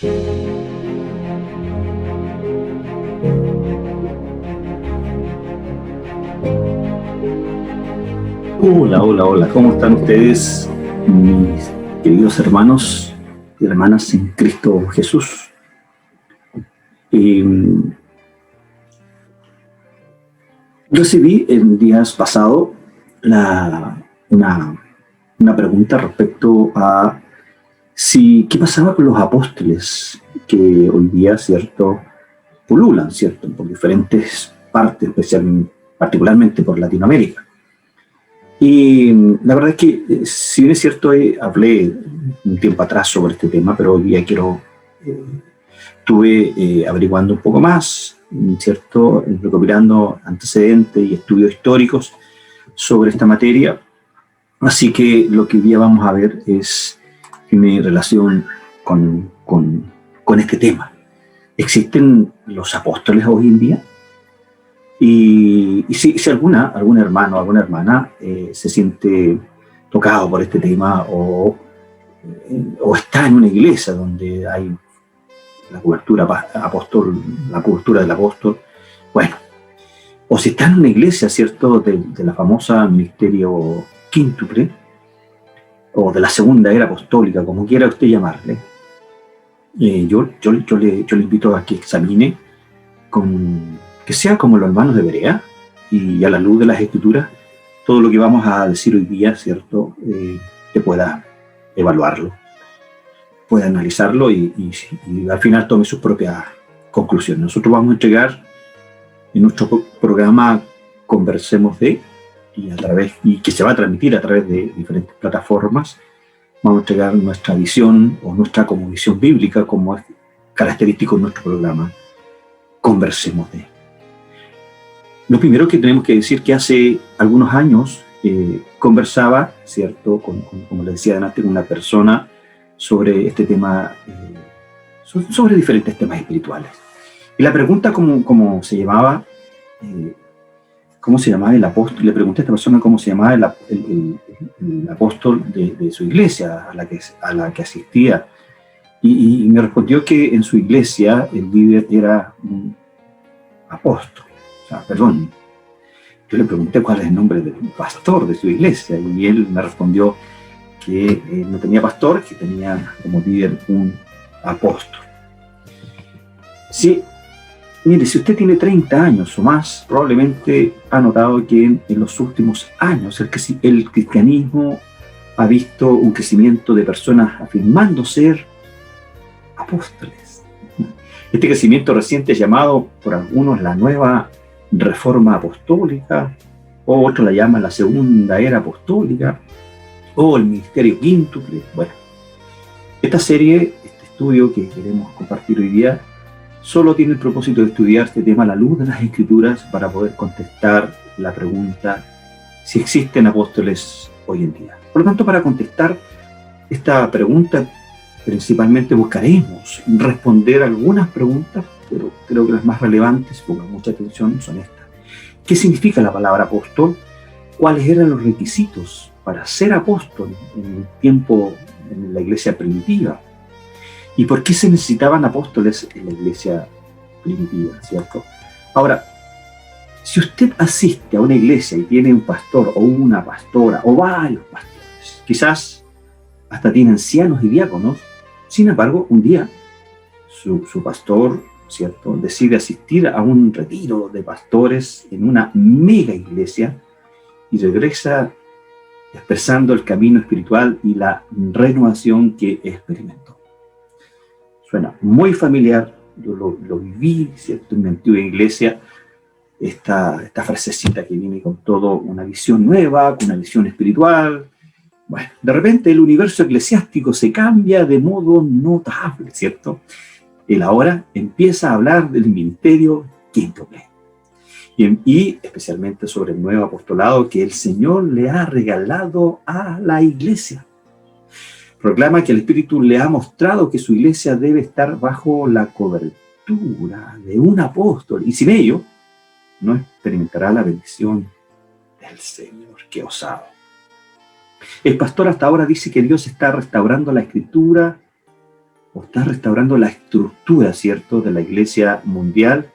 Hola, hola, hola, ¿cómo están ustedes, mis queridos hermanos y hermanas en Cristo Jesús? Eh, Recibí en días pasados la- una, una pregunta respecto a qué pasaba con los apóstoles que hoy día, ¿cierto?, pululan, ¿cierto?, por diferentes partes, particularmente por Latinoamérica. Y la verdad es que, si bien es cierto, hablé un tiempo atrás sobre este tema, pero hoy día estuve averiguando un poco más, ¿cierto?, recopilando antecedentes y estudios históricos sobre esta materia. Así que lo que hoy día vamos a ver tiene relación con este tema. ¿Existen los apóstoles hoy en día? Y si algún hermano o alguna hermana se siente tocado por este tema o está en una iglesia donde hay la cobertura apóstol, la cobertura del apóstol, bueno, o si está en una iglesia, ¿cierto?, de la famosa ministerio quíntuple o de la segunda era apostólica, como quiera usted llamarle, yo le invito a que examine que sea como los hermanos de Berea y a la luz de las escrituras, todo lo que vamos a decir hoy día, ¿cierto?, que pueda evaluarlo, pueda analizarlo y al final tome sus propias conclusiones. Nosotros vamos a entregar en nuestro programa Conversemos de, y que se va a transmitir a través de diferentes plataformas, vamos a entregar nuestra visión o nuestra como visión bíblica, como es característico en nuestro programa Conversemos de. Lo primero que tenemos que decir que hace algunos años conversaba, ¿cierto?, como les decía antes, con una persona sobre este tema, sobre diferentes temas espirituales. Y la pregunta cómo se llamaba el apóstol, le pregunté a esta persona cómo se llamaba el apóstol de su iglesia a la que asistía. Y me respondió que en su iglesia el líder era un apóstol. O sea, perdón, yo le pregunté cuál es el nombre del pastor de su iglesia y él me respondió que no tenía pastor, que tenía como líder un apóstol. Sí, mire, si usted tiene 30 años o más, probablemente ha notado que en los últimos años el cristianismo ha visto un crecimiento de personas afirmando ser apóstoles. Este crecimiento reciente es llamado por algunos la nueva reforma apostólica, o otros la llaman la segunda era apostólica, o el ministerio quíntuple. Bueno, esta serie, este estudio que queremos compartir hoy día, solo tiene el propósito de estudiar este tema a la luz de las Escrituras para poder contestar la pregunta si existen apóstoles hoy en día. Por lo tanto, para contestar esta pregunta, principalmente buscaremos responder algunas preguntas, pero creo que las más relevantes, pongan mucha atención, son estas. ¿Qué significa la palabra apóstol? ¿Cuáles eran los requisitos para ser apóstol en el tiempo, en la iglesia primitiva? ¿Y por qué se necesitaban apóstoles en la iglesia primitiva, cierto? Ahora, si usted asiste a una iglesia y tiene un pastor o una pastora o varios pastores, quizás hasta tiene ancianos y diáconos, sin embargo, un día su pastor, ¿cierto?, decide asistir a un retiro de pastores en una mega iglesia y regresa expresando el camino espiritual y la renovación que experimentó. Suena muy familiar, yo lo viví, ¿cierto?, en mi antigua iglesia, esta frasecita que viene con todo una visión nueva, con una visión espiritual. Bueno, de repente el universo eclesiástico se cambia de modo notable, ¿cierto? Él ahora empieza a hablar del ministerio quíntuple y especialmente sobre el nuevo apostolado que el Señor le ha regalado a la iglesia. Proclama que el Espíritu le ha mostrado que su iglesia debe estar bajo la cobertura de un apóstol y sin ello no experimentará la bendición del Señor. ¡Qué osado! El pastor hasta ahora dice que Dios está restaurando la escritura o está restaurando la estructura, ¿cierto?, de la iglesia mundial,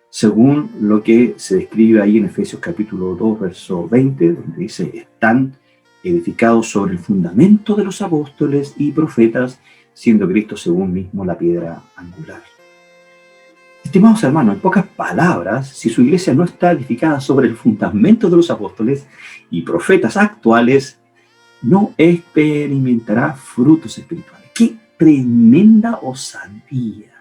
según lo que se describe ahí en Efesios capítulo 2, verso 20, donde dice, están edificados sobre el fundamento de los apóstoles y profetas, siendo Cristo según mismo la piedra angular. Estimados hermanos, en pocas palabras, si su iglesia no está edificada sobre el fundamento de los apóstoles y profetas actuales, no experimentará frutos espirituales. ¡Qué tremenda osadía!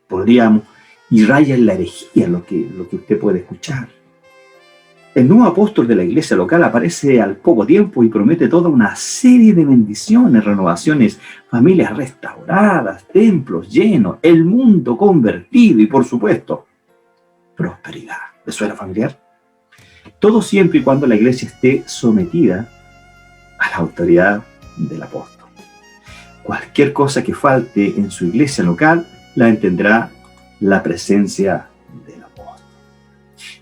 Podríamos y raya en la herejía lo que usted puede escuchar. El nuevo apóstol de la iglesia local aparece al poco tiempo y promete toda una serie de bendiciones, renovaciones, familias restauradas, templos llenos, el mundo convertido y, por supuesto, prosperidad. ¿Le suena familiar? Todo siempre y cuando la iglesia esté sometida a la autoridad del apóstol. Cualquier cosa que falte en su iglesia local la entenderá la presencia del apóstol.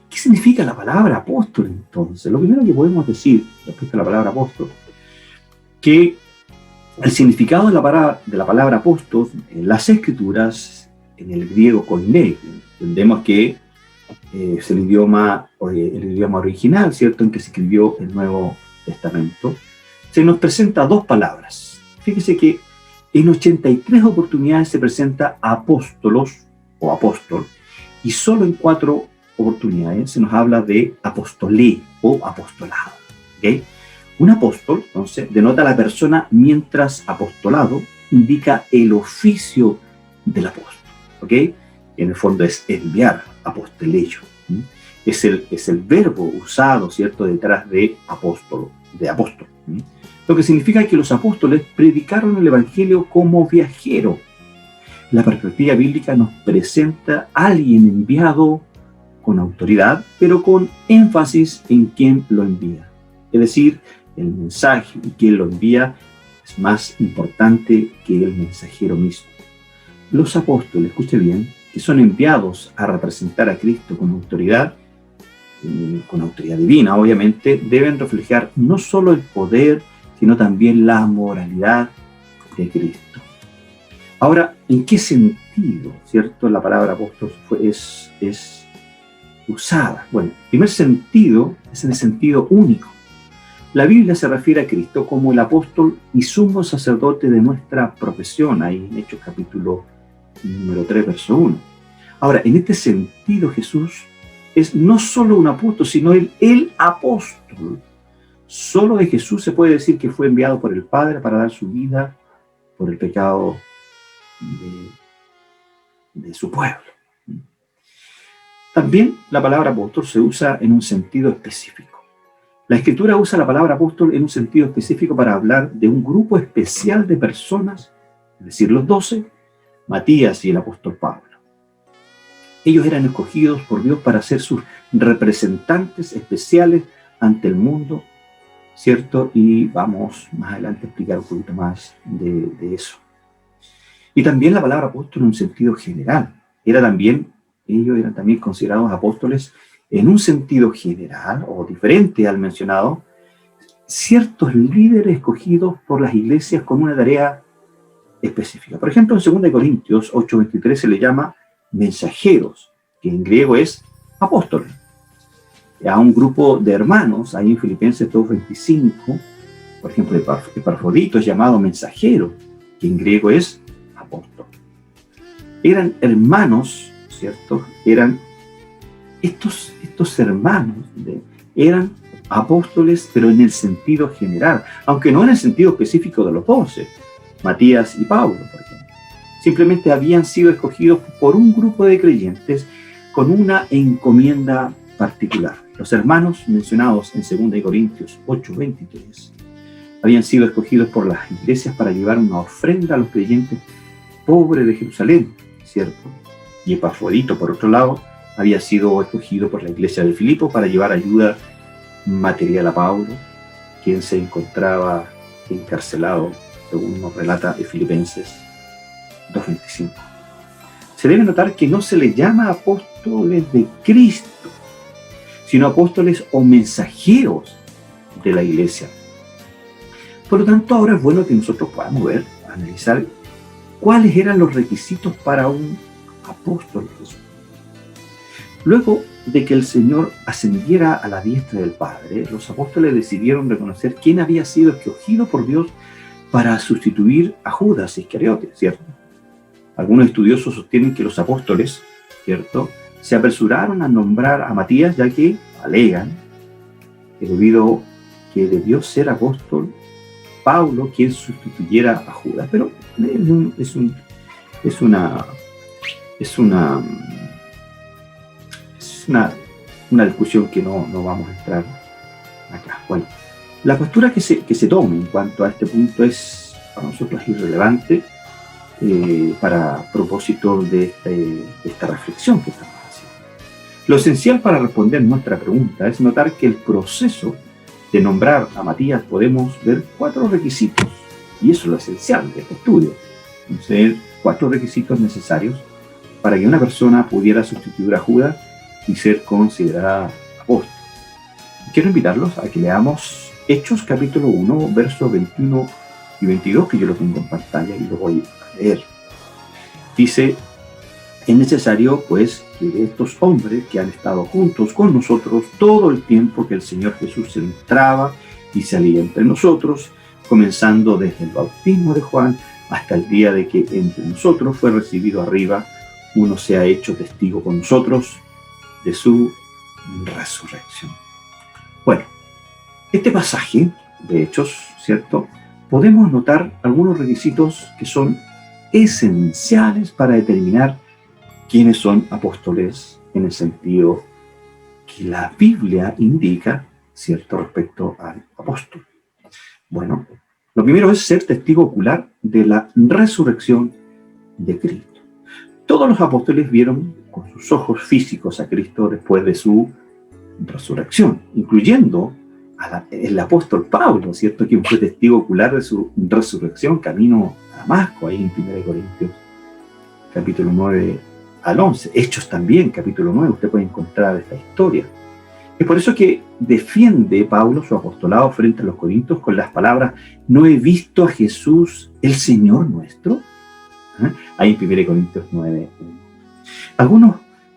¿Qué significa la palabra apóstol entonces? Lo primero que podemos decir respecto a la palabra apóstol, que el significado de la palabra apóstol en las escrituras, en el griego koiné, entendemos que es el idioma original, ¿cierto?, en que se escribió el Nuevo Testamento, se nos presenta dos palabras. Fíjese que en 83 oportunidades se presenta apóstolos o apóstol, y solo en 4 oportunidades se nos habla de apostolé o apostolado. ¿Okay? Un apóstol, entonces, denota a la persona, mientras apostolado indica el oficio del apóstol. ¿Okay? En el fondo es enviar, aposteleio. Es el verbo usado, ¿cierto?, detrás de apóstol. Lo que significa que los apóstoles predicaron el evangelio como viajeros. La perspectiva bíblica nos presenta a alguien enviado con autoridad, pero con énfasis en quien lo envía. Es decir, el mensaje y quien lo envía es más importante que el mensajero mismo. Los apóstoles, escuche bien, que son enviados a representar a Cristo con autoridad divina, obviamente, deben reflejar no solo el poder, sino también la moralidad de Cristo. Ahora, ¿en qué sentido, cierto, la palabra apóstol es usada? Bueno, el primer sentido es en el sentido único. La Biblia se refiere a Cristo como el apóstol y sumo sacerdote de nuestra profesión, ahí en Hechos capítulo número 3, verso 1. Ahora, en este sentido, Jesús es no solo un apóstol, sino el apóstol. Solo de Jesús se puede decir que fue enviado por el Padre para dar su vida por el pecado de su pueblo. También la palabra apóstol se usa en un sentido específico. La Escritura usa la palabra apóstol en un sentido específico para hablar de un grupo especial de personas, es decir, los 12, Matías y el apóstol Pablo. Ellos eran escogidos por Dios para ser sus representantes especiales ante el mundo, ¿cierto? Y vamos más adelante a explicar un poquito más de eso. Y también la palabra apóstol en un sentido general. Ellos eran también considerados apóstoles en un sentido general o diferente al mencionado, ciertos líderes escogidos por las iglesias con una tarea específica. Por ejemplo, en 2 Corintios 8:23 se le llama mensajeros, que en griego es apóstoles. A un grupo de hermanos, ahí en Filipenses 2:25, por ejemplo, Epafrodito es llamado mensajero, que en griego es apóstol. Eran hermanos, ¿cierto? Estos hermanos eran apóstoles, pero en el sentido general, aunque no en el sentido específico de los 12, Matías y Pablo, por ejemplo. Simplemente habían sido escogidos por un grupo de creyentes con una encomienda particular. Los hermanos mencionados en 2 Corintios 8:23 habían sido escogidos por las iglesias para llevar una ofrenda a los creyentes pobres de Jerusalén, ¿cierto? Y Epafrodito, por otro lado, había sido escogido por la iglesia de Filipo para llevar ayuda material a Pablo, quien se encontraba encarcelado, según nos relata en Filipenses 2:25. Se debe notar que no se les llama apóstoles de Cristo, sino apóstoles o mensajeros de la iglesia. Por lo tanto, ahora es bueno que nosotros podamos analizar cuáles eran los requisitos para un apóstol de Jesús. Luego de que el Señor ascendiera a la diestra del Padre, los apóstoles decidieron reconocer quién había sido escogido por Dios para sustituir a Judas Iscariote, ¿cierto? Algunos estudiosos sostienen que los apóstoles, ¿cierto?, se apresuraron a nombrar a Matías, ya que alegan que debido que debió ser apóstol Pablo quien sustituyera a Judas, pero es una discusión que no vamos a entrar acá. Bueno, la postura que se tome en cuanto a este punto es para nosotros irrelevante para propósito de esta reflexión que estamos haciendo. Lo esencial para responder nuestra pregunta es notar que el proceso de nombrar a Matías podemos ver 4 requisitos, y eso es lo esencial de este estudio. Entonces, 4 requisitos necesarios para que una persona pudiera sustituir a Judas y ser considerada apóstol. Quiero invitarlos a que leamos Hechos capítulo 1, versos 21 y 22, que yo lo tengo en pantalla y lo voy a leer. Dice: es necesario, pues, que de estos hombres que han estado juntos con nosotros todo el tiempo que el Señor Jesús entraba y salía entre nosotros, comenzando desde el bautismo de Juan hasta el día de que entre nosotros fue recibido arriba, uno se ha hecho testigo con nosotros de su resurrección. Bueno, este pasaje de Hechos, ¿cierto?, podemos notar algunos requisitos que son esenciales para determinar quiénes son apóstoles en el sentido que la Biblia indica, ¿cierto?, respecto al apóstol. Bueno, lo primero es ser testigo ocular de la resurrección de Cristo. Todos los apóstoles vieron con sus ojos físicos a Cristo después de su resurrección, incluyendo el apóstol Pablo, ¿cierto?, quien fue testigo ocular de su resurrección camino a Damasco, ahí en 1 Corintios capítulo 9 al 11. Hechos también, capítulo 9, usted puede encontrar esta historia. Es por eso que defiende Pablo su apostolado frente a los corintios con las palabras: ¿no he visto a Jesús, el Señor nuestro? Ahí en 1 Corintios 9. Algunos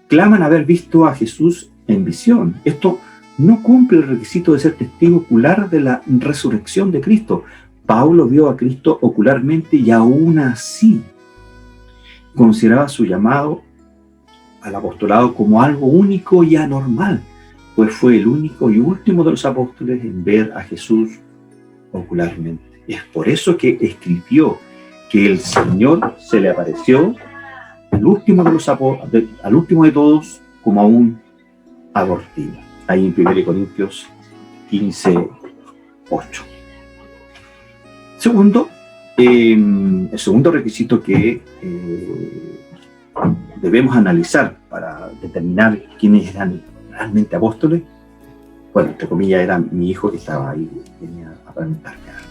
claman haber visto a Jesús en visión. Esto no cumple el requisito de ser testigo ocular de la resurrección de Cristo. Pablo vio a Cristo ocularmente y aún así consideraba su llamado al apostolado como algo único y anormal, pues fue el único y último de los apóstoles en ver a Jesús ocularmente. Es por eso que escribió que el Señor se le apareció al último de todos como a un abortivo. Ahí en 1 Corintios 15, 8. Segundo, el segundo requisito que debemos analizar para determinar quiénes eran realmente apóstoles, bueno, entre comillas, era mi hijo que estaba ahí, venía a preguntarme algo,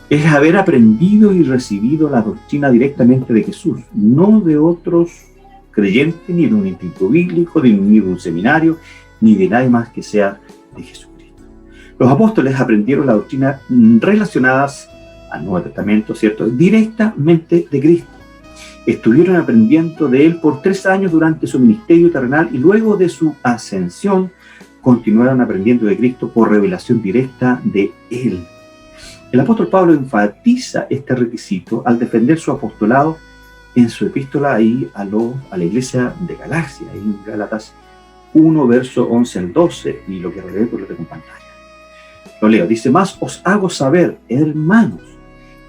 es haber aprendido y recibido la doctrina directamente de Jesús, no de otros creyentes, ni de un instituto bíblico, ni de un seminario, ni de nadie más que sea de Jesucristo. Los apóstoles aprendieron la doctrina relacionadas al Nuevo Testamento, ¿cierto?, directamente de Cristo. Estuvieron aprendiendo de Él por 3 años durante su ministerio terrenal y luego de su ascensión continuaron aprendiendo de Cristo por revelación directa de Él. El apóstol Pablo enfatiza este requisito al defender su apostolado en su epístola ahí a la iglesia de Galacia, ahí en Gálatas 1, verso 11 al 12, y lo que releo por lo tengo en pantalla. Lo leo, dice: más os hago saber, hermanos,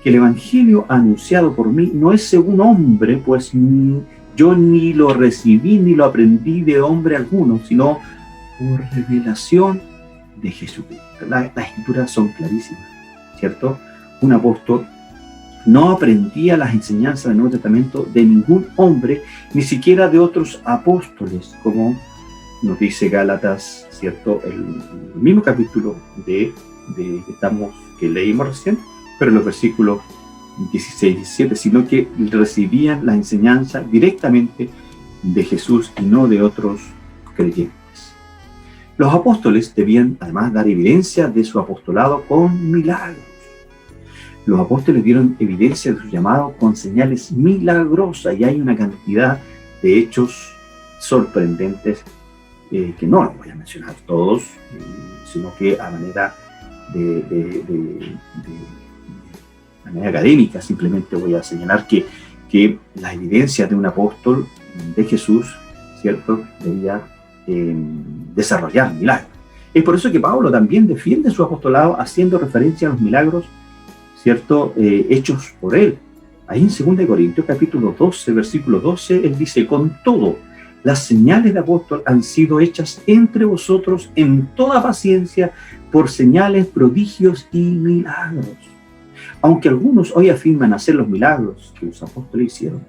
que el evangelio anunciado por mí no es según hombre, pues yo ni lo recibí ni lo aprendí de hombre alguno, sino por revelación de Jesucristo. Las escrituras son clarísimas, ¿cierto? Un apóstol no aprendía las enseñanzas del Nuevo Testamento de ningún hombre, ni siquiera de otros apóstoles, como nos dice Gálatas, ¿cierto? El mismo capítulo que leímos recién, pero en los versículos 16 y 17, sino que recibían la enseñanza directamente de Jesús y no de otros creyentes. Los apóstoles debían además dar evidencia de su apostolado con milagros. Los apóstoles dieron evidencia de su llamado con señales milagrosas, y hay una cantidad de hechos sorprendentes que no los voy a mencionar todos, sino que a manera de manera académica simplemente voy a señalar que la evidencia de un apóstol de Jesús, ¿cierto?, debía desarrollar milagros. Es por eso que Pablo también defiende su apostolado haciendo referencia a los milagros, ¿cierto?, hechos por él. Ahí en 2 Corintios capítulo 12, versículo 12, él dice: con todo, las señales de apóstol han sido hechas entre vosotros en toda paciencia por señales, prodigios y milagros. Aunque algunos hoy afirman hacer los milagros que los apóstoles hicieron,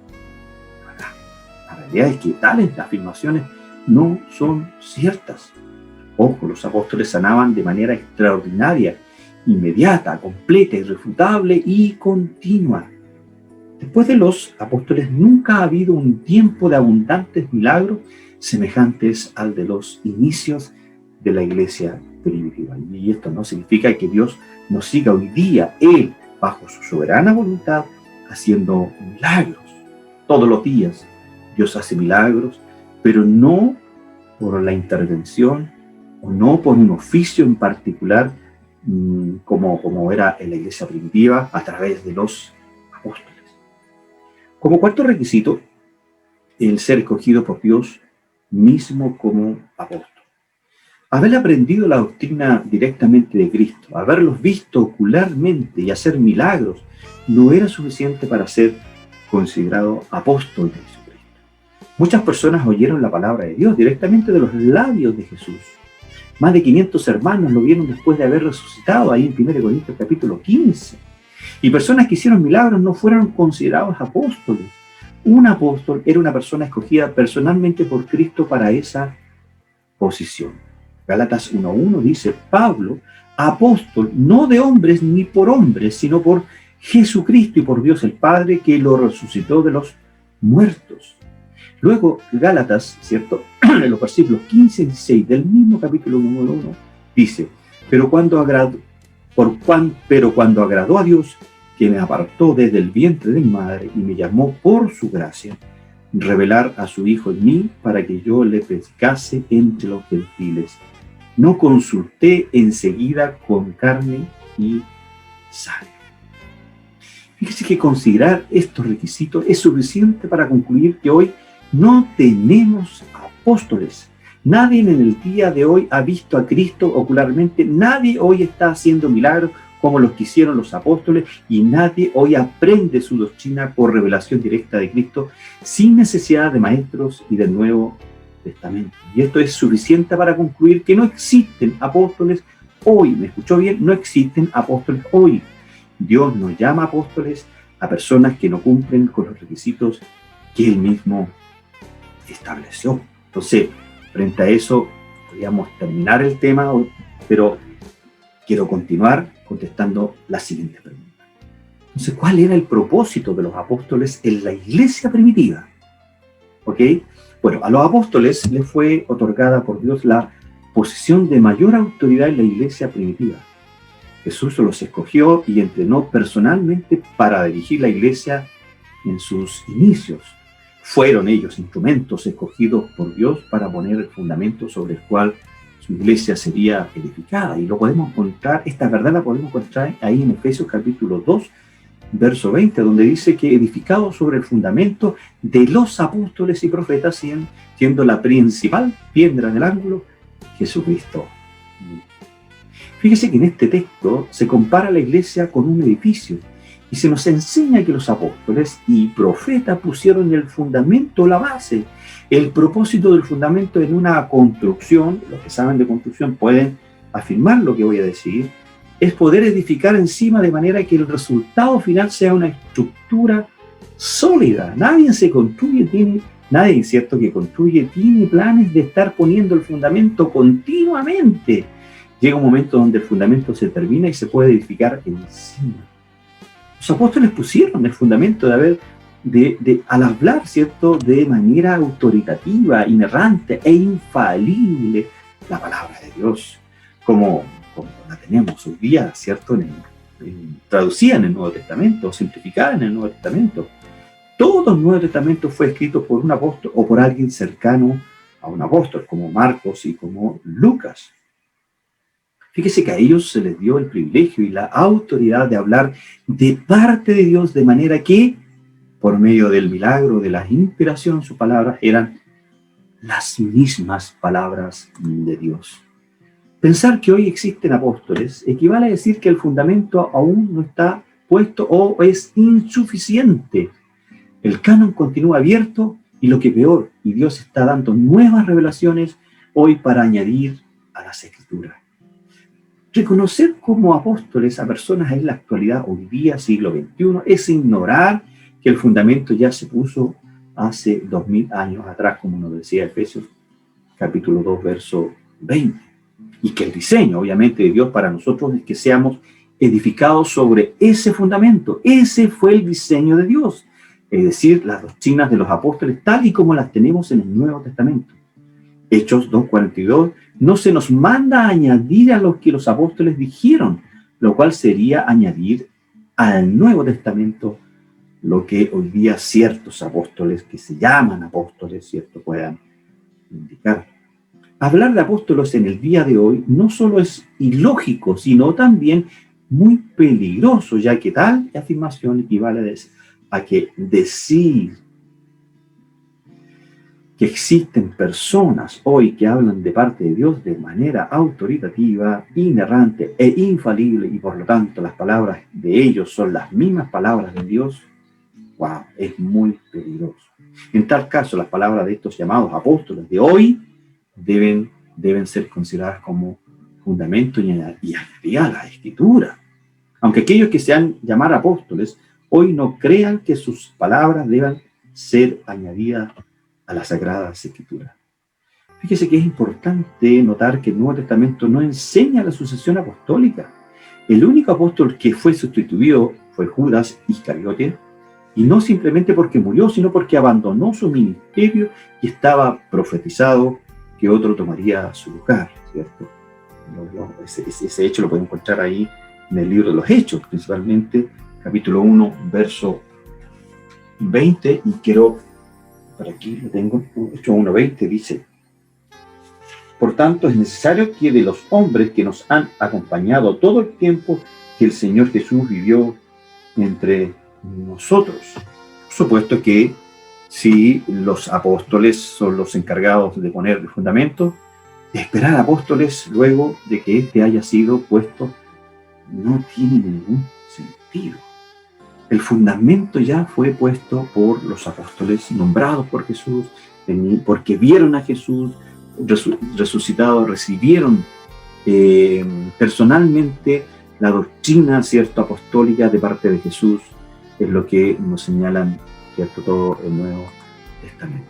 la realidad es que tales afirmaciones no son ciertas. Ojo, los apóstoles sanaban de manera extraordinaria, inmediata, completa, irrefutable y continua. Después de los apóstoles nunca ha habido un tiempo de abundantes milagros semejantes al de los inicios de la iglesia primitiva. Y esto no significa que Dios no siga hoy día, Él, bajo su soberana voluntad, haciendo milagros. Todos los días Dios hace milagros, pero no por la intervención o no por un oficio en particular, como era en la iglesia primitiva, a través de los apóstoles. Como cuarto requisito, el ser escogido por Dios mismo como apóstol. Haber aprendido la doctrina directamente de Cristo, haberlos visto ocularmente y hacer milagros, no era suficiente para ser considerado apóstol de Jesucristo. Muchas personas oyeron la palabra de Dios directamente de los labios de Jesús. Más de 500 hermanos lo vieron después de haber resucitado, ahí en 1 Corintios capítulo 15. Y personas que hicieron milagros no fueron considerados apóstoles. Un apóstol era una persona escogida personalmente por Cristo para esa posición. Gálatas 1:1 dice: Pablo, apóstol, no de hombres ni por hombres, sino por Jesucristo y por Dios el Padre, que lo resucitó de los muertos. Luego, Gálatas, ¿cierto?, en los versículos 15 y 16 del mismo capítulo número 1, dice: pero cuando agradó a Dios, que me apartó desde el vientre de mi madre y me llamó por su gracia, revelar a su Hijo en mí para que yo le predicase entre los gentiles. No consulté enseguida con carne y sangre. Fíjese que considerar estos requisitos es suficiente para concluir que hoy no tenemos apóstoles. Nadie en el día de hoy ha visto a Cristo ocularmente, nadie hoy está haciendo milagros como los que hicieron los apóstoles, y nadie hoy aprende su doctrina por revelación directa de Cristo sin necesidad de maestros y del Nuevo Testamento. Y esto es suficiente para concluir que no existen apóstoles hoy. ¿Me escuchó bien? No existen apóstoles hoy. Dios nos llama apóstoles a personas que no cumplen con los requisitos que Él mismo estableció. Entonces, frente a eso, podríamos terminar el tema, pero quiero continuar contestando la siguiente pregunta. Entonces, ¿cuál era el propósito de los apóstoles en la iglesia primitiva? ¿Ok? Bueno, a los apóstoles les fue otorgada por Dios la posición de mayor autoridad en la iglesia primitiva. Jesús los escogió y entrenó personalmente para dirigir la iglesia en sus inicios. Fueron ellos instrumentos escogidos por Dios para poner el fundamento sobre el cual su iglesia sería edificada. Y lo podemos encontrar, esta verdad la podemos encontrar ahí en Efesios capítulo 2, verso 20, donde dice que edificado sobre el fundamento de los apóstoles y profetas, siendo la principal piedra del ángulo Jesucristo. Fíjese que en este texto se compara la iglesia con un edificio y se nos enseña que los apóstoles y profetas pusieron el fundamento, la base. El propósito del fundamento en una construcción, los que saben de construcción pueden afirmar lo que voy a decir, es poder edificar encima de manera que el resultado final sea una estructura sólida. Nadie, ¿cierto?, que construye tiene planes de estar poniendo el fundamento continuamente. Llega un momento donde el fundamento se termina y se puede edificar encima. Los apóstoles pusieron el fundamento al hablar, ¿cierto?, de manera autoritativa, inerrante e infalible la palabra de Dios, como la tenemos hoy día, ¿cierto?, en traducían el Nuevo Testamento, simplificaban el Nuevo Testamento. Todo el Nuevo Testamento fue escrito por un apóstol o por alguien cercano a un apóstol, como Marcos y como Lucas. Fíjese que a ellos se les dio el privilegio y la autoridad de hablar de parte de Dios, de manera que, por medio del milagro de la inspiración, sus palabras eran las mismas palabras de Dios. Pensar que hoy existen apóstoles equivale a decir que el fundamento aún no está puesto o es insuficiente. El canon continúa abierto y lo que peor, y Dios está dando nuevas revelaciones hoy para añadir a las Escrituras. Reconocer como apóstoles a personas en la actualidad, hoy día, siglo XXI, es ignorar que el fundamento ya se puso hace 2000 años atrás, como nos decía Efesios capítulo 2, verso 20. Y que el diseño, obviamente, de Dios para nosotros es que seamos edificados sobre ese fundamento. Ese fue el diseño de Dios. Es decir, las doctrinas de los apóstoles tal y como las tenemos en el Nuevo Testamento. Hechos 2:42 no se nos manda a añadir a lo que los apóstoles dijeron, lo cual sería añadir al Nuevo Testamento lo que hoy día ciertos apóstoles que se llaman apóstoles, ¿cierto?, puedan indicar. Hablar de apóstoles en el día de hoy no solo es ilógico, sino también muy peligroso, ya que tal afirmación equivale a que decir que existen personas hoy que hablan de parte de Dios de manera autoritativa, inerrante e infalible, y por lo tanto las palabras de ellos son las mismas palabras de Dios. ¡Wow! Es muy peligroso. En tal caso, las palabras de estos llamados apóstoles de hoy deben ser consideradas como fundamento y añadida a la Escritura. Aunque aquellos que se han llamado apóstoles hoy no crean que sus palabras deban ser añadidas a las Sagradas Escrituras. Fíjese que es importante notar que el Nuevo Testamento no enseña la sucesión apostólica. El único apóstol que fue sustituido fue Judas Iscariote, y no simplemente porque murió, sino porque abandonó su ministerio y estaba profetizado que otro tomaría su lugar, ¿cierto? Ese hecho lo pueden encontrar ahí en el libro de los Hechos, principalmente capítulo 1, verso 20, y quiero, por aquí lo tengo, Hechos 1:20, dice: por tanto es necesario que de los hombres que nos han acompañado todo el tiempo que el Señor Jesús vivió entre nosotros. Por supuesto que si los apóstoles son los encargados de poner el fundamento, esperar apóstoles luego de que éste haya sido puesto no tiene ningún sentido. El fundamento ya fue puesto por los apóstoles nombrados por Jesús, porque vieron a Jesús resucitado, recibieron personalmente la doctrina, ¿cierto?, apostólica de parte de Jesús. Es lo que nos señalan, ¿cierto?, todo el Nuevo Testamento.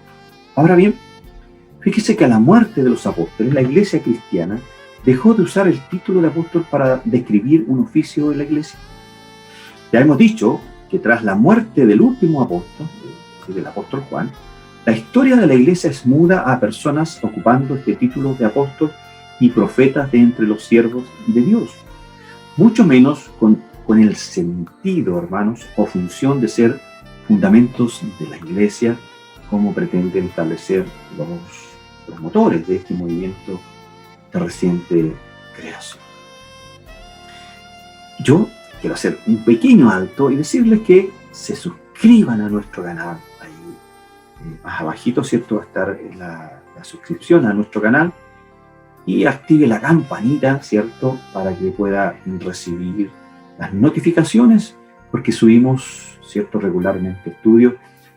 Ahora bien, fíjese que a la muerte de los apóstoles, la iglesia cristiana dejó de usar el título de apóstol para describir un oficio de la iglesia. Ya hemos dicho que tras la muerte del último apóstol, del apóstol Juan, la historia de la iglesia es muda a personas ocupando este título de apóstol y profetas de entre los siervos de Dios. Mucho menos con el sentido, hermanos, o función de ser fundamentos de la iglesia, como pretenden establecer los promotores de este movimiento de reciente creación. Yo quiero hacer un pequeño alto y decirles que se suscriban a nuestro canal. Ahí más abajito, ¿cierto?, va a estar la suscripción a nuestro canal, y active la campanita, ¿cierto?, para que pueda recibir las notificaciones, porque subimos, ¿cierto?, regularmente estudios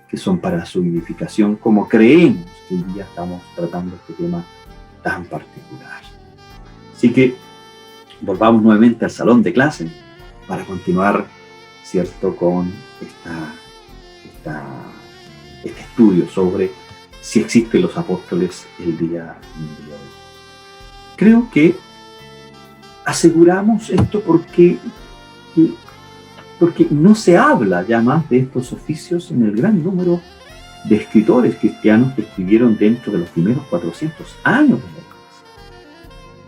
que son para su edificación, como creemos que hoy día estamos tratando este tema tan particular. Así que volvamos nuevamente al salón de clase para continuar, ¿cierto?, con este estudio sobre si existen los apóstoles el día de hoy. Creo que aseguramos esto porque no se habla ya más de estos oficios en el gran número de escritores cristianos que escribieron dentro de los primeros 400 años de la iglesia.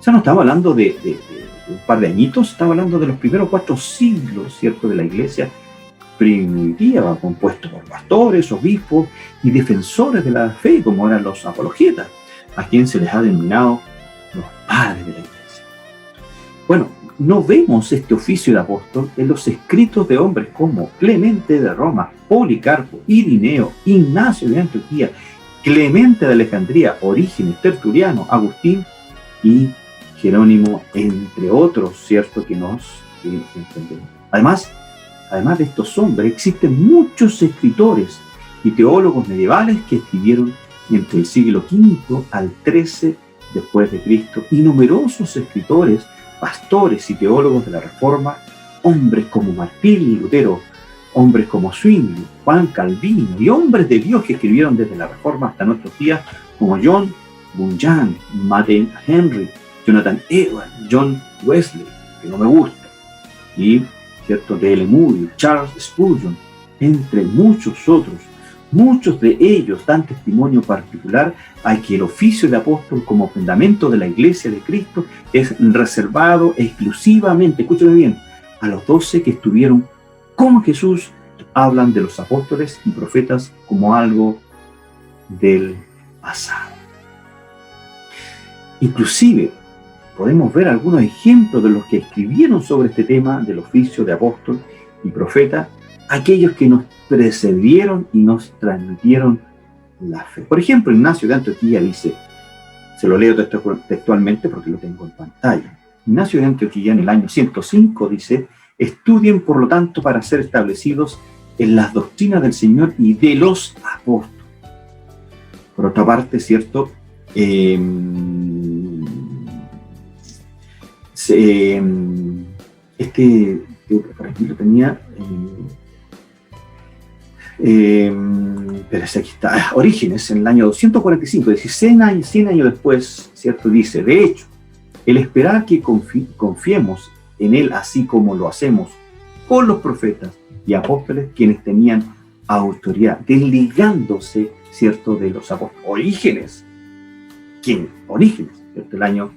O sea, no estamos hablando de un par de añitos, estaba hablando de los primeros 4 siglos, ¿cierto?, de la iglesia primitiva, compuesto por pastores, obispos y defensores de la fe, como eran los apologetas, a quien se les ha denominado los padres de la iglesia. Bueno, no vemos este oficio de apóstol en los escritos de hombres como Clemente de Roma, Policarpo, Irineo, Ignacio de Antioquía, Clemente de Alejandría, Orígenes, Tertuliano, Agustín y Jerónimo, entre otros, ¿cierto?, que nos entendemos. Además de estos hombres, existen muchos escritores y teólogos medievales que escribieron entre el siglo V al XIII después de Cristo, y numerosos escritores, pastores y teólogos de la Reforma, hombres como Martín y Lutero, hombres como Zwingli, Juan Calvino y hombres de Dios que escribieron desde la Reforma hasta nuestros días, como John Bunyan, Martin Henry, Jonathan Edwards, John Wesley, que no me gusta, y ¿cierto?, D.L. Moody, Charles Spurgeon, entre muchos otros. Muchos de ellos dan testimonio particular a que el oficio de apóstol como fundamento de la Iglesia de Cristo es reservado exclusivamente, escúchame bien, a los 12 que estuvieron con Jesús. Hablan de los apóstoles y profetas como algo del pasado. Inclusive, podemos ver algunos ejemplos de los que escribieron sobre este tema del oficio de apóstol y profeta, aquellos que nos precedieron y nos transmitieron la fe. Por ejemplo, Ignacio de Antioquía dice, se lo leo textualmente porque lo tengo en pantalla. Ignacio de Antioquía en el año 105 dice: estudien por lo tanto para ser establecidos en las doctrinas del Señor y de los apóstoles. Por otra parte, ¿cierto? Por aquí lo tenía, pero aquí está, Orígenes, en el año 245, es decir, 100 años después, ¿cierto? Dice, de hecho, el esperar que confiemos en Él así como lo hacemos con los profetas y apóstoles, quienes tenían autoridad, desligándose, ¿cierto?, de los apóstoles. Orígenes, ¿quién? Orígenes, ¿cierto? El año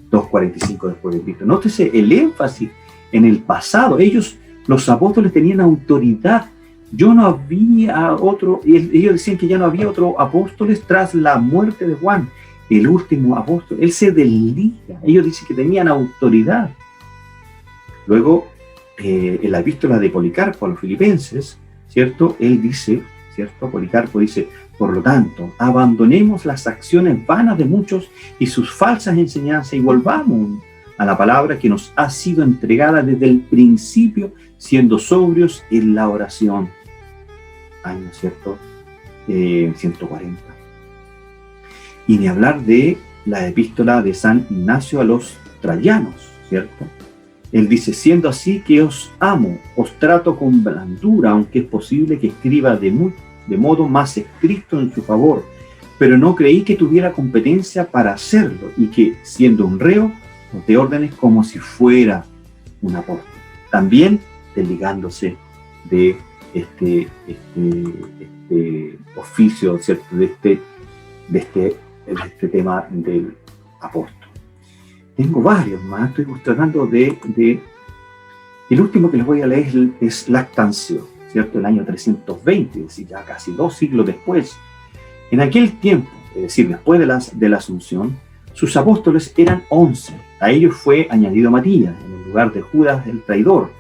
245 después de Cristo. Nótese el énfasis en el pasado. Ellos, los apóstoles, tenían autoridad. Yo no había otro, ellos decían que ya no había otro apóstoles tras la muerte de Juan, el último apóstol. Él se desliga. Ellos dicen que tenían autoridad. Luego, en la epístola de Policarpo a los Filipenses, ¿cierto? Él dice, ¿cierto? Policarpo dice, por lo tanto, abandonemos las acciones vanas de muchos y sus falsas enseñanzas y volvamos a la palabra que nos ha sido entregada desde el principio, siendo sobrios en la oración. Año, ¿cierto? 140. Y ni hablar de la epístola de San Ignacio a los Trayanos, ¿cierto? Él dice, siendo así que os amo, os trato con blandura, aunque es posible que escriba de modo más estricto en su favor, pero no creí que tuviera competencia para hacerlo, y que, siendo un reo, os dé órdenes como si fuera un apóstol. También desligándose de este oficio, ¿cierto?, de este tema del apóstol. Tengo varios más, estoy tratando de... El último que les voy a leer es Lactancio, ¿cierto? El año 320, es decir, ya casi 2 siglos después. En aquel tiempo, es decir, después de la Asunción, sus apóstoles eran 11. A ellos fue añadido Matías, en el lugar de Judas el traidor.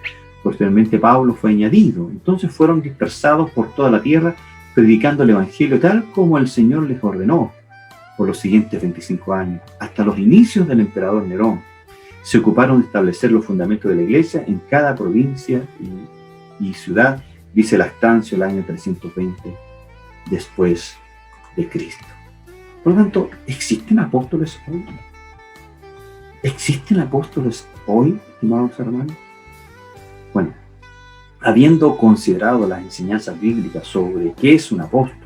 Posteriormente Pablo fue añadido. Entonces fueron dispersados por toda la tierra, predicando el Evangelio tal como el Señor les ordenó, por los siguientes 25 años, hasta los inicios del emperador Nerón. Se ocuparon de establecer los fundamentos de la iglesia en cada provincia y ciudad, dice Lactancio, el año 320 después de Cristo. Por lo tanto, ¿existen apóstoles hoy? ¿Existen apóstoles hoy, estimados hermanos? Bueno, habiendo considerado las enseñanzas bíblicas sobre qué es un apóstol,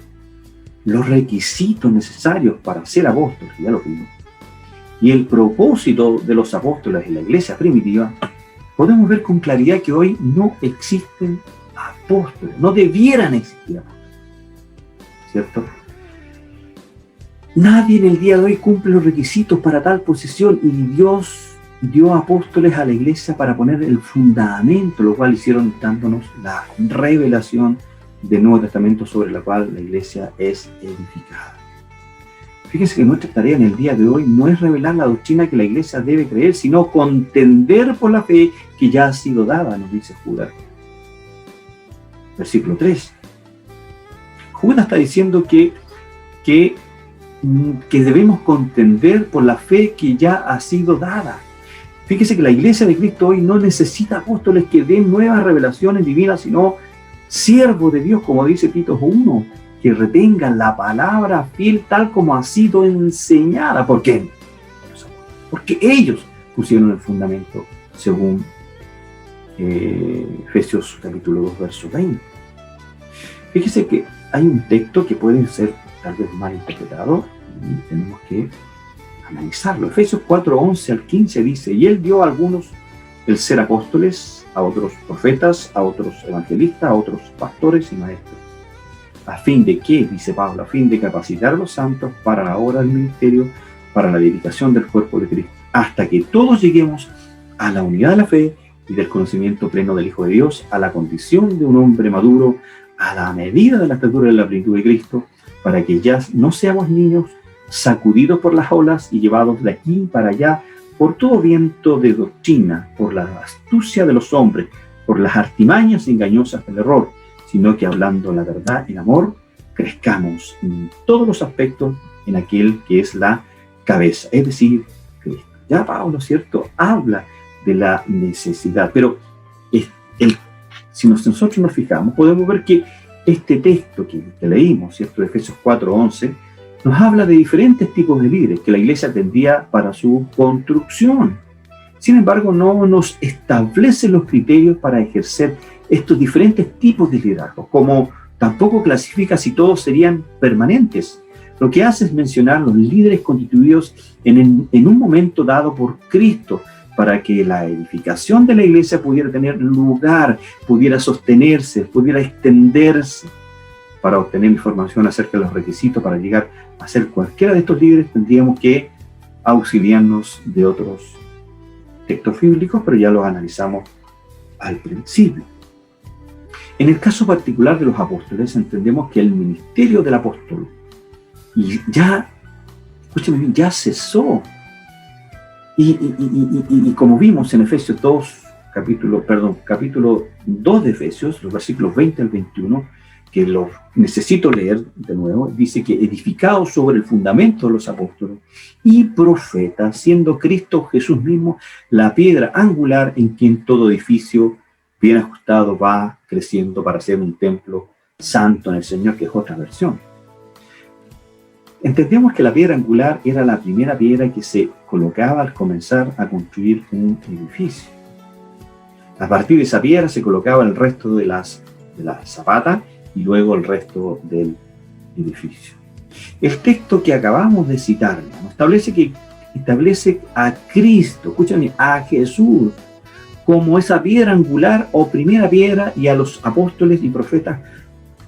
los requisitos necesarios para ser apóstol, ya lo vimos, y el propósito de los apóstoles en la iglesia primitiva, podemos ver con claridad que hoy no existen apóstoles, no debieran existir apóstoles, ¿cierto? Nadie en el día de hoy cumple los requisitos para tal posición y Dios dio apóstoles a la iglesia para poner el fundamento, lo cual hicieron dándonos la revelación del Nuevo Testamento sobre la cual la iglesia es edificada. Fíjense que nuestra tarea en el día de hoy no es revelar la doctrina que la iglesia debe creer, sino contender por la fe que ya ha sido dada, nos dice Judas. Versículo 3. Judas está diciendo que debemos contender por la fe que ya ha sido dada. Fíjese que la iglesia de Cristo hoy no necesita apóstoles que den nuevas revelaciones divinas, sino siervos de Dios, como dice Tito 1, que retengan la palabra fiel tal como ha sido enseñada. ¿Por qué? Porque ellos pusieron el fundamento, según Efesios capítulo 2, verso 20. Fíjese que hay un texto que puede ser tal vez mal interpretado y tenemos que analizarlo. Efesios 4, 11 al 15 dice: y él dio a algunos el ser apóstoles, a otros profetas, a otros evangelistas, a otros pastores y maestros, a fin de que, dice Pablo, a fin de capacitar a los santos para la obra del ministerio, para la edificación del cuerpo de Cristo, hasta que todos lleguemos a la unidad de la fe y del conocimiento pleno del Hijo de Dios, a la condición de un hombre maduro, a la medida de la estatura de la plenitud de Cristo, para que ya no seamos niños sacudidos por las olas y llevados de aquí para allá por todo viento de doctrina, por la astucia de los hombres, por las artimañas engañosas del error, sino que hablando la verdad en amor, crezcamos en todos los aspectos en aquel que es la cabeza, es decir, Cristo. Ya Pablo, ¿cierto?, habla de la necesidad, pero si nosotros nos fijamos, podemos ver que este texto que leímos, ¿cierto?, de Efesios 4:11, nos habla de diferentes tipos de líderes que la iglesia tendría para su construcción. Sin embargo, no nos establece los criterios para ejercer estos diferentes tipos de liderazgo, como tampoco clasifica si todos serían permanentes. Lo que hace es mencionar los líderes constituidos en un momento dado por Cristo, para que la edificación de la iglesia pudiera tener lugar, pudiera sostenerse, pudiera extenderse. Para obtener información acerca de los requisitos para llegar a ser cualquiera de estos líderes, tendríamos que auxiliarnos de otros textos bíblicos, pero ya los analizamos al principio. En el caso particular de los apóstoles, entendemos que el ministerio del apóstol ya, escúcheme bien, ya cesó. Y como vimos en Efesios 2, capítulo 2 de Efesios, los versículos 20 al 21, que lo necesito leer de nuevo, dice que edificados sobre el fundamento de los apóstoles y profetas, siendo Cristo Jesús mismo la piedra angular en quien todo edificio bien ajustado va creciendo para ser un templo santo en el Señor, que es otra versión. Entendemos que la piedra angular era la primera piedra que se colocaba al comenzar a construir un edificio. A partir de esa piedra se colocaba el resto de la zapata y luego el resto del edificio. El texto que acabamos de citar nos establece a Cristo, escúchame, a Jesús, como esa piedra angular o primera piedra, y a los apóstoles y profetas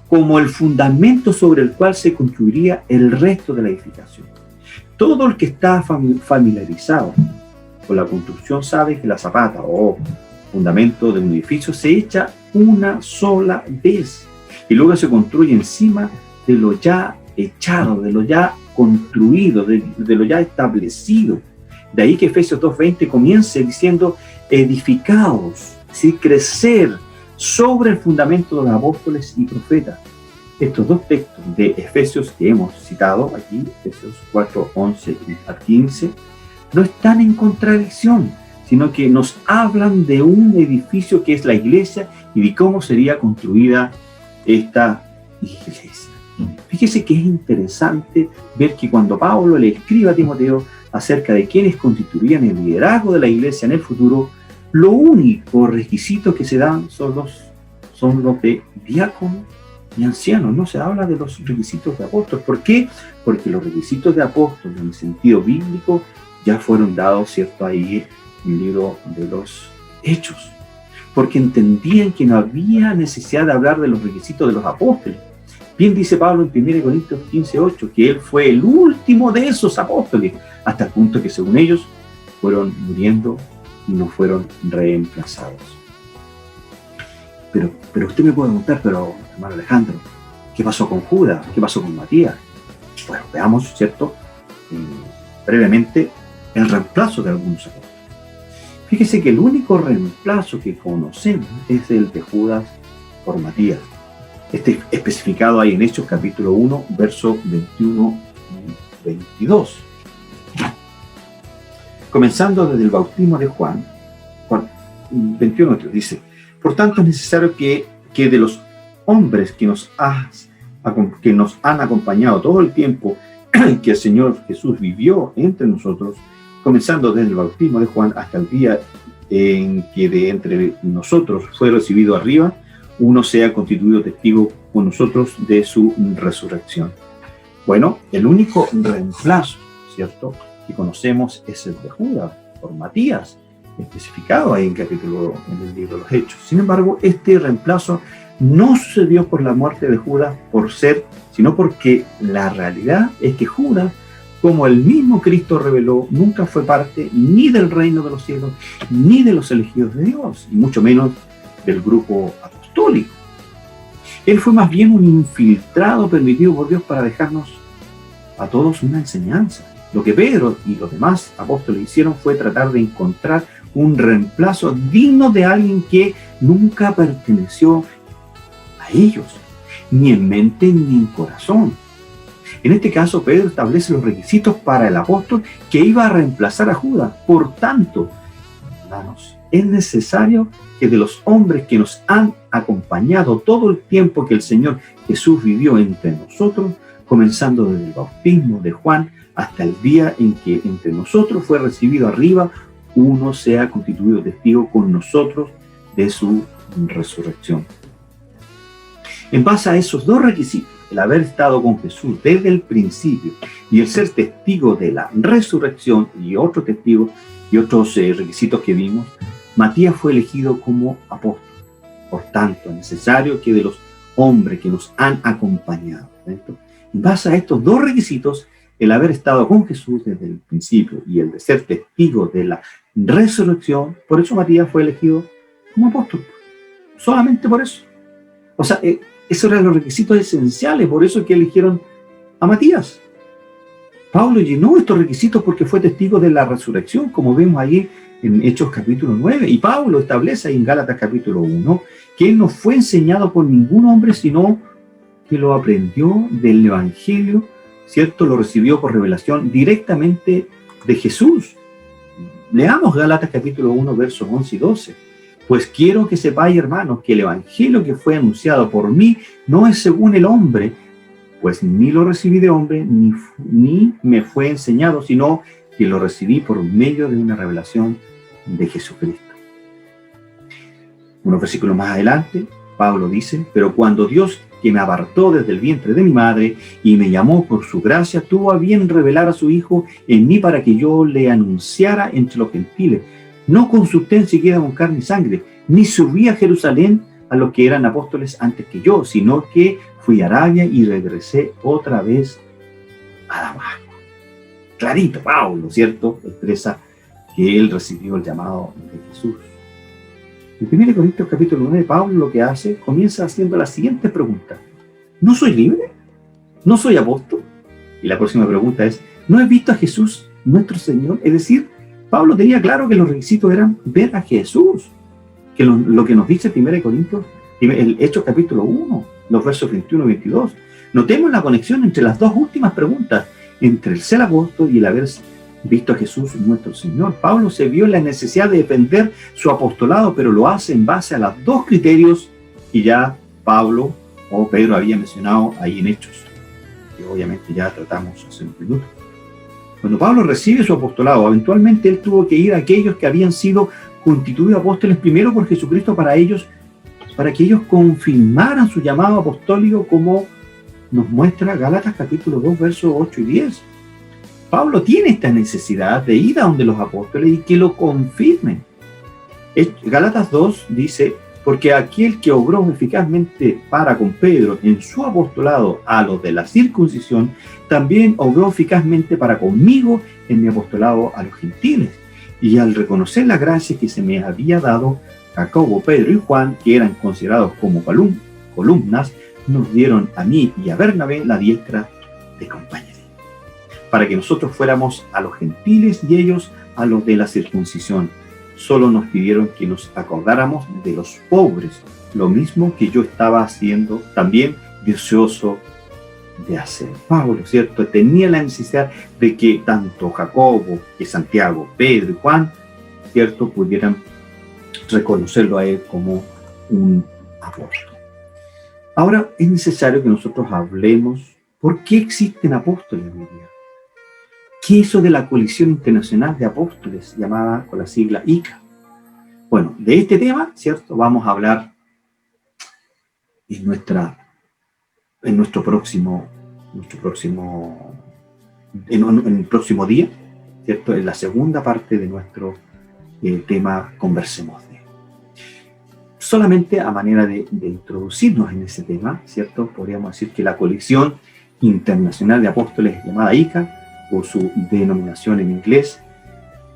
como el fundamento sobre el cual se construiría el resto de la edificación. Todo el que está familiarizado con la construcción sabe que la zapata o fundamento de un edificio se echa una sola vez y luego se construye encima de lo ya echado, de lo ya construido, de lo ya establecido. De ahí que Efesios 2:20 comience diciendo: edificaos, ¿sí?, crecer sobre el fundamento de los apóstoles y profetas. Estos dos textos de Efesios que hemos citado aquí, Efesios 4:11 al 15, no están en contradicción, sino que nos hablan de un edificio que es la iglesia y de cómo sería construida esta iglesia. Fíjese que es interesante ver que cuando Pablo le escribe a Timoteo acerca de quienes constituirían el liderazgo de la iglesia en el futuro, lo único requisito que se dan son los de diácono y anciano. No se habla de los requisitos de apóstol. ¿Por qué? Porque los requisitos de apóstol en el sentido bíblico ya fueron dados, ¿cierto?, ahí en el libro de los Hechos. Porque entendían que no había necesidad de hablar de los requisitos de los apóstoles. Bien dice Pablo en 1 Corintios 15:8, que él fue el último de esos apóstoles, hasta el punto que según ellos fueron muriendo y no fueron reemplazados. Pero usted me puede preguntar, pero hermano Alejandro, ¿qué pasó con Judas? ¿Qué pasó con Matías? Bueno, veamos, ¿cierto? Brevemente, el reemplazo de algunos apóstoles. Fíjese que el único reemplazo que conocemos es el de Judas por Matías. Este especificado ahí en Hechos capítulo 1, verso 21 y 22. Comenzando desde el bautismo de Juan 21 dice: por tanto es necesario que de los hombres que nos han acompañado todo el tiempo que el Señor Jesús vivió entre nosotros, comenzando desde el bautismo de Juan hasta el día en que de entre nosotros fue recibido arriba, uno sea constituido testigo con nosotros de su resurrección. Bueno, el único reemplazo, ¿cierto?, que conocemos es el de Judas por Matías, especificado ahí en el libro de los Hechos. Sin embargo, este reemplazo no sucedió por la muerte de Judas sino porque la realidad es que Judas, como el mismo Cristo reveló, nunca fue parte ni del reino de los cielos, ni de los elegidos de Dios, y mucho menos del grupo apostólico. Él fue más bien un infiltrado permitido por Dios para dejarnos a todos una enseñanza. Lo que Pedro y los demás apóstoles hicieron fue tratar de encontrar un reemplazo digno de alguien que nunca perteneció a ellos, ni en mente ni en corazón. En este caso, Pedro establece los requisitos para el apóstol que iba a reemplazar a Judas. Por tanto, hermanos, es necesario que de los hombres que nos han acompañado todo el tiempo que el Señor Jesús vivió entre nosotros, comenzando desde el bautismo de Juan hasta el día en que entre nosotros fue recibido arriba, uno sea constituido testigo con nosotros de su resurrección. En base a esos dos requisitos, el haber estado con Jesús desde el principio y el ser testigo de la resurrección y otros testigos y otros requisitos que vimos, Matías fue elegido como apóstol. Por tanto, es necesario que de los hombres que nos han acompañado, ¿cierto?, en base a estos dos requisitos, el haber estado con Jesús desde el principio y el de ser testigo de la resurrección, por eso Matías fue elegido como apóstol. Solamente por eso. O sea, esos eran los requisitos esenciales, por eso es que eligieron a Matías. Pablo llenó estos requisitos porque fue testigo de la resurrección, como vemos allí en Hechos capítulo 9. Y Pablo establece ahí en Gálatas capítulo 1 que él no fue enseñado por ningún hombre, sino que lo aprendió del Evangelio, ¿cierto? Lo recibió por revelación directamente de Jesús. Leamos Gálatas capítulo 1, versos 11 y 12. Pues quiero que sepáis, hermanos, que el Evangelio que fue anunciado por mí no es según el hombre, pues ni lo recibí de hombre, ni me fue enseñado, sino que lo recibí por medio de una revelación de Jesucristo. Unos versículos más adelante, Pablo dice: pero cuando Dios, que me apartó desde el vientre de mi madre y me llamó por su gracia, tuvo a bien revelar a su Hijo en mí para que yo le anunciara entre los gentiles. No consulté siquiera con carne y sangre, ni subí a Jerusalén a los que eran apóstoles antes que yo, sino que fui a Arabia y regresé otra vez a Damasco. Clarito, Pablo, ¿cierto?, expresa que él recibió el llamado de Jesús. En 1 Corintios capítulo 9, Pablo lo que hace, comienza haciendo la siguiente pregunta: ¿no soy libre? ¿No soy apóstol? Y la próxima pregunta es: ¿no he visto a Jesús nuestro Señor? Es decir, Pablo tenía claro que los requisitos eran ver a Jesús, que lo que nos dice 1 Corintios, el Hechos capítulo 1, los versos 21 y 22. Notemos la conexión entre las dos últimas preguntas, entre el ser apóstol y el haber visto a Jesús nuestro Señor. Pablo se vio en la necesidad de defender su apostolado, pero lo hace en base a los dos criterios que ya Pablo o Pedro había mencionado ahí en Hechos, que obviamente ya tratamos hace un minuto. Cuando Pablo recibe su apostolado, eventualmente él tuvo que ir a aquellos que habían sido constituidos apóstoles primero por Jesucristo para que ellos confirmaran su llamado apostólico, como nos muestra Gálatas capítulo 2, versos 8 y 10. Pablo tiene esta necesidad de ir a donde los apóstoles y que lo confirmen. Gálatas 2 dice: porque aquel que obró eficazmente para con Pedro en su apostolado a los de la circuncisión, también obró eficazmente para conmigo en mi apostolado a los gentiles. Y al reconocer la gracia que se me había dado, Jacobo, Pedro y Juan, que eran considerados como columnas, nos dieron a mí y a Bernabé la diestra de compañería, para que nosotros fuéramos a los gentiles y ellos a los de la circuncisión. Solo nos pidieron que nos acordáramos de los pobres, lo mismo que yo estaba haciendo también deseoso de hacer. Pablo, ¿cierto?, tenía la necesidad de que tanto Jacobo, que Santiago, Pedro y Juan, ¿cierto?, pudieran reconocerlo a él como un apóstol. Ahora es necesario que nosotros hablemos por qué existen apóstoles hoy día. ¿Qué es eso de la Coalición Internacional de Apóstoles, llamada con la sigla ICA? Bueno, de este tema, ¿cierto?, vamos a hablar en el próximo día, ¿cierto?, en la segunda parte de nuestro tema Conversemos de. Solamente a manera de introducirnos en ese tema, ¿cierto?, podríamos decir que la Coalición Internacional de Apóstoles, llamada ICA, o su denominación en inglés,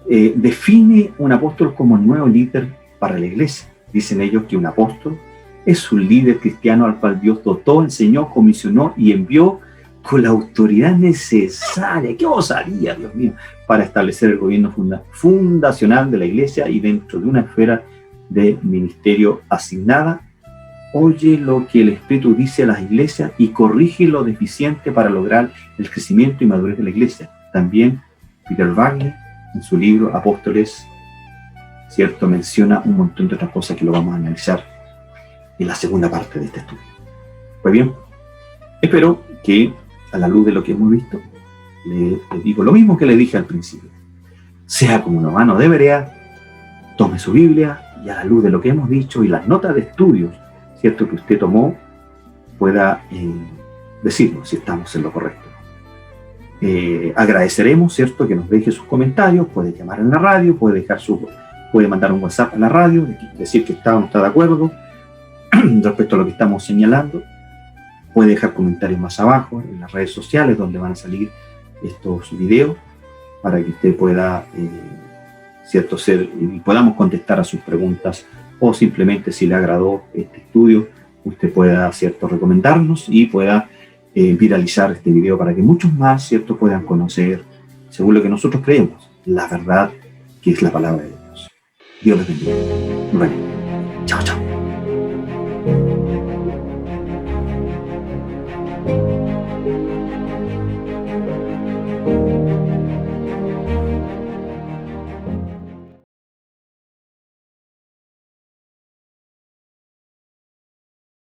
define un apóstol como el nuevo líder para la iglesia. Dicen ellos que un apóstol es un líder cristiano al cual Dios dotó, enseñó, comisionó y envió con la autoridad necesaria, qué osadía, Dios mío, para establecer el gobierno fundacional de la iglesia y dentro de una esfera de ministerio asignada. Oye lo que el Espíritu dice a las iglesias y corrige lo deficiente para lograr el crecimiento y madurez de la iglesia. También Peter Wagner, en su libro Apóstoles, ¿cierto?, menciona un montón de otras cosas que lo vamos a analizar en la segunda parte de este estudio. Pues bien, espero que a la luz de lo que hemos visto, le digo lo mismo que le dije al principio. Sea como un hermano de Berea, tome su Biblia y a la luz de lo que hemos dicho y las notas de estudios, ¿cierto?, que usted tomó, pueda decirnos si estamos en lo correcto. Agradeceremos, ¿cierto?, que nos deje sus comentarios. Puede llamar en la radio, puede mandar un WhatsApp a la radio, decir que está o no está de acuerdo respecto a lo que estamos señalando. Puede dejar comentarios más abajo en las redes sociales donde van a salir estos videos para que usted pueda, ¿cierto?, y podamos contestar a sus preguntas, o simplemente si le agradó este estudio, usted pueda, ¿cierto?, recomendarnos y pueda viralizar este video para que muchos más, ¿cierto?, puedan conocer, según lo que nosotros creemos, la verdad que es la palabra de Dios. Dios les bendiga. Bueno, chao, chao.